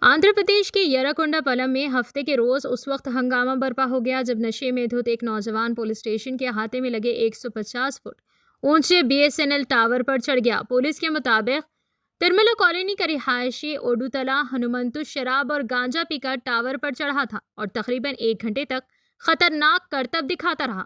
आंध्र प्रदेश के यराकोंडापलम में हफ्ते के रोज उस वक्त हंगामा बर्पा हो गया जब नशे में धुत एक नौजवान पुलिस स्टेशन के अहाते में लगे 150 फुट ऊंचे बीएसएनएल टावर पर चढ़ गया। पुलिस के मुताबिक तिरमला कॉलोनी का रिहायशी ओडुतला हनुमंतु शराब और गांजा पीकर टावर पर चढ़ा था और तकरीबन 1 घंटे तक खतरनाक करतब दिखाता रहा।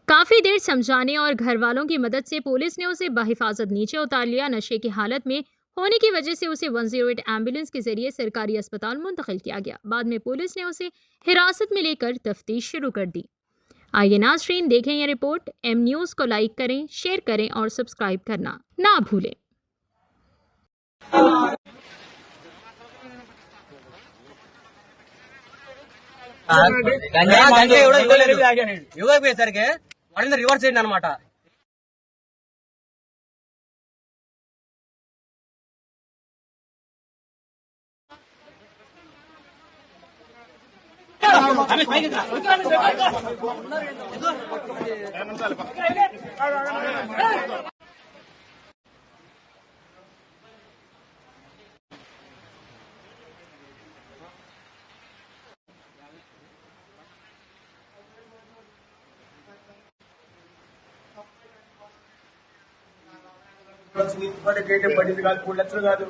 काफी देर समझाने और घर वालों की मदद से पुलिस ने उसे बहिफाजत नीचे उतार लिया। नशे की हालत में होने की वजह से उसे 108 एम्बुलेंस के जरिए सरकारी अस्पताल मुंतकिल किया गया। बाद में पुलिस ने उसे हिरासत में लेकर तफ्तीश शुरू कर दी। आइए नाज़रीन देखें यह रिपोर्ट। एम न्यूज़ को लाइक करें, शेयर करें और सब्सक्राइब करना ना भूलें। యోగా పోయేసరికి వాళ్ళని రివర్స్ చేయండి అనమాట. పడింది కాదు 3 లక్షలు కాదు.